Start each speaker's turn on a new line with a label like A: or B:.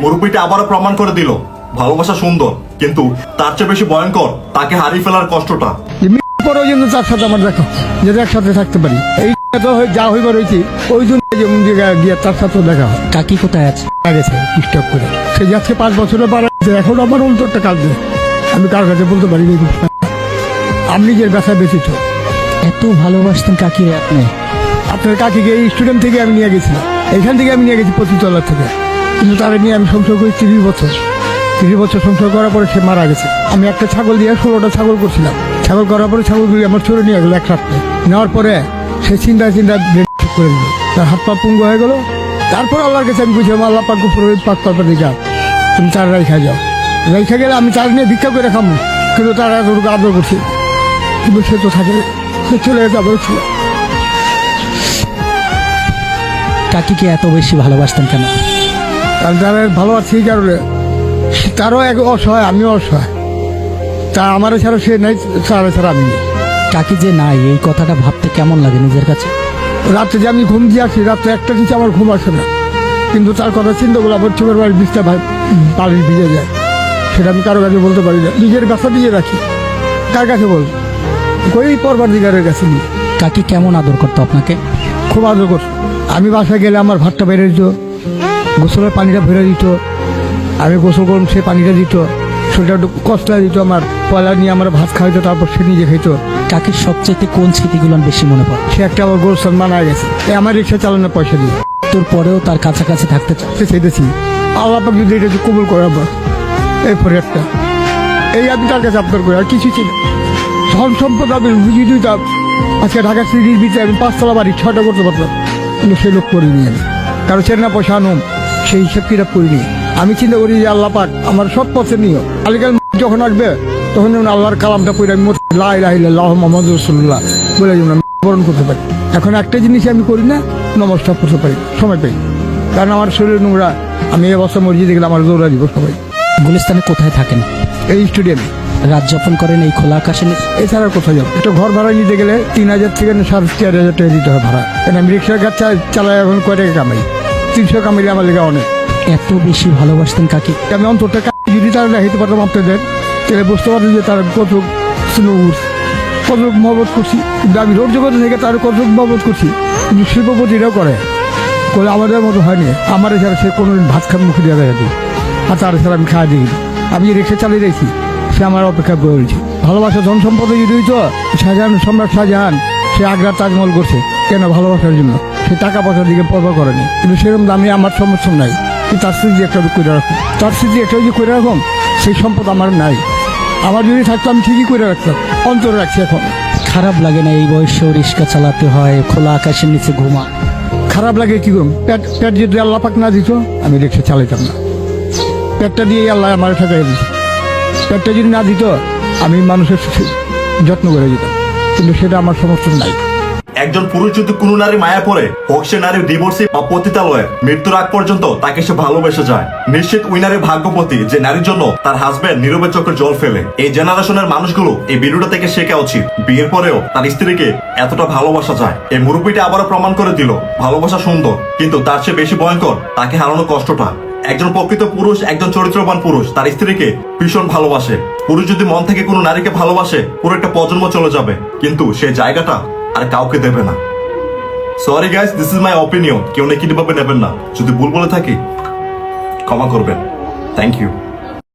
A: মুরব্বীটা আবারও প্রমাণ করে দিল ভালোবাসা সুন্দর, কিন্তু তার চেয়ে বেশি ভয়ঙ্কর তাকে হারিয়ে ফেলার কষ্টটা।
B: পরেও কিন্তু তার সাথে আমার দেখো যদি একসাথে থাকতে পারি, এই তো যা হইবার হয়েছি ওই জন্য গিয়ে তার সাথে দেখা হয়।
C: কাকি কোথায় আছে?
B: গেছে ডিস্টার্ব করে, সে যাচ্ছে 5 বছরের পর এখন আমার অন্তরটা কাঁদবে। আমি কার কাছে বলতে পারি না, আমি নিজের ব্যথা বেশি তো।
C: এত ভালোবাসতেন কাকিরে আপনি?
B: আপনার কাকিকে এই স্টুডেন্ট থেকে আমি নিয়ে গেছিলাম, এখান থেকে আমি নিয়ে গেছি পতিতলা থেকে, কিন্তু তারা নিয়ে আমি সংসার করি 30 বছর। 30 বছর সংসার করার পরে সে মারা গেছে। আমি একটা ছাগল দিয়ে 16টা ছাগল করছিলাম। ছাগল করার পরে ছাগলগুলি আমার চলে নিয়ে গেলো এক রাত্রে। নেওয়ার পরে সে চিন্তা করে দিল, তার হাত পা পুঙ্গ হয়ে গেল। তারপর আল্লাহর কাছে আমি বুঝলাম, আল্লাহ পাক পাক পারবে দিকা তুমি তার রেখা যাও, রেখা গেলে আমি তার নিয়ে ভিক্ষা করে খাবো, কিন্তু তারা এতটুকু আদর করছে, কিন্তু সে তো থাকে, সে চলে গেছে আবার ছিল।
C: কাকিকে এত বেশি ভালোবাসতেন কেন?
B: কারণ তারা ভালোবাসে এই কারণে, তারও এক অসহায়, আমিও অসহায়। তা আমারও ছাড়া সে নাই, তারা ছাড়া আমি নেই।
C: কাকি যে নাই এই কথাটা ভাবতে কেমন লাগে নিজের কাছে?
B: রাত্রে যে আমি ঘুম দিয়ে আসি, রাত্রে একটা কিছু আমার ঘুম আসে না, কিন্তু তার কথা চিন্তা করলে আমার চোখের বাড়ির বিষটা বাড়ির ভিজে যায়। সেটা আমি কারো কাছে বলতে পারি না, নিজের ব্যথা দিয়ে রাখি। কার কাছে বল, ওই পরবার দিগারের কাছে নিয়ে।
C: কাকি কেমন আদর করতো আপনাকে?
B: খুব আদর করতো। আমি বাসায় গেলে আমার ভাতটা বেড়ে দিত, গোসলের পানিটা ভরে দিত, আমি গোসল করুন সে পানিটা দিত, সেটা একটু কষ্ট দিত। আমার পয়লা নিয়ে আমার ভাত খাইতো, তারপর সে নিজে খাইতো।
C: কাকির সবচেয়ে কোন স্মৃতিগুলো বেশি মনে পড়ে?
B: সে একটা আমার গোলসান মারা গেছে, আমার রিক্সা চালানোর পয়সা দিয়ে।
C: তোর পরেও তার কাছাকাছি থাকতে চাই।
B: চাইতেছি আল্লাহ পাক যদি এটা কবুল করে আমার এরপরে একটা, এই আমি তার কাছে আপনার করে আর কিছু ছিল। ধন সম্পদ আমি বুঝিয়ে দিতাম, আজকে ঢাকা সিটির ভিতরে আমি 5 তলা বাড়ি 6টা করতে পারতাম, কিন্তু সে লোক করিনি আমি। কারো চেনা পয়সা আনুম সেই হিসাব কিতাব করিনি। আমি চিন্তা করি যে আল্লাহ পাক আমার সব পথে নিও, আলিকাল যখন আসবে তখন যেমন আল্লাহর কালামটা পড়ে আমি লা ইলাহা ইল্লাল্লাহ মুহাম্মাদুর রাসূলুল্লাহ বলে যেমন আমি বরণ করতে পারি। এখন একটা জিনিস আমি করি না, নমস্কার করতে পারি সময় পাই, কারণ আমার শরীর নোংরা। আমি এই অবস্থা মসজিদে গেলে আমার দৌড়া দিব সবাই।
C: গুলিস্তানে কোথায় থাকেন?
B: এই স্টেডিয়ামে
C: রাত যাপন করেন এই খোলা আকাশে?
B: এছাড়া কোথায় যাবো? একটা ঘর ভাড়া নিতে গেলে 3000 থেকে 4,500 টাকা দিতে হয় ভাড়া। কেন আমি রিক্সার কাজ চালাই, এখন কয় টাকা কামাই? 300 কামাইলে আমার লেগে অনেক।
C: এত বেশি ভালোবাসতেন কাকি?
B: আমি অন্তরটা যদি তারা দেখাইতে পারতাম আপনাদের, তাহলে বুঝতে পারতাম যে তার কত স্নোর, কত মহব্বত করছি। কিন্তু আমি রোড জগতে থেকে তার কত মহব্বত করছি, কিন্তু শিল্পপতিরাও করে আমাদের মতো হয়নি। আমার এছাড়া সে কোনোদিন ভাত খান মুখে দেওয়া দেখা দিই, আর তার এছাড়া আমি খাওয়া দিই। আমি রিক্সা চালিয়ে রেখেছি, সে আমার অপেক্ষা করে রয়েছে। ভালোবাসা ধন সম্পদে যদি হইতো, শাহজাহান, সম্রাট শাহজাহান সে আগ্রার তাজমহল করছে কেন? ভালোবাসার জন্য। সে টাকা পয়সার দিকে পরবা করেনি, কিন্তু সেরকম দামি আমার সমর্থন নাই। তার স্মৃতি একটা করে রাখুন, তার স্মৃতি একটা যে করে রাখুন, সেই সম্পদ আমার নাই। আমার যদি থাকতো আমি ঠিকই করে রাখতাম, অন্তরে রাখছি। এখন
C: খারাপ লাগে না এই বয়সেও রিক্সা চালাতে হয়, খোলা আকাশের নিচে ঘুমা?
B: খারাপ লাগে কি করুন, পেট যদি আল্লাহ পাক না দিত আমি রিক্সা চালাইতাম না। পেটটা দিয়ে আল্লাহ আমার ঠেকাই দিত। পেটটা যদি না দিত আমি মানুষের যত্ন করে দিতাম, কিন্তু সেটা আমার সমর্থন নাই।
A: একজন পুরুষ যদি কোনো নারী মায়া পড়ে, হোক সে নারী ডিভোর্সি বা পতিতালয়ে, মৃত্যুর আগ পর্যন্ত তাকে সে ভালোবেসে যায়। নিশ্চিত ওই নারী ভাগ্যবতী যে নারীর জন্য তার হাজবেন্ড নীরবে চোখের জল ফেলে। এই জেনারেশনের মানুষগুলো এই ভিডিওটা থেকে শেখা উচিত, বিয়ের পরেও তার স্ত্রীকে এতটা ভালোবাসা যায়। এই মুরব্বীটা আবারও প্রমাণ করে দিল ভালোবাসা সুন্দর, কিন্তু তার চেয়ে বেশি ভয়ঙ্কর তাকে হারানোর কষ্টটা। একজন প্রকৃত পুরুষ, একজন চরিত্রবান পুরুষ তার স্ত্রীকে ভীষণ ভালোবাসে। পুরুষ যদি মন থেকে কোনো নারীকে ভালোবাসে, পুরো একটা প্রজন্ম চলে যাবে, কিন্তু সেই জায়গাটা আর কাউকে দেবে না। Sorry guys, this is my opinion, কেউ নেগেটিভ ভাবে নেবেন না। যদি ভুল বলে থাকি ক্ষমা করবেন। Thank you.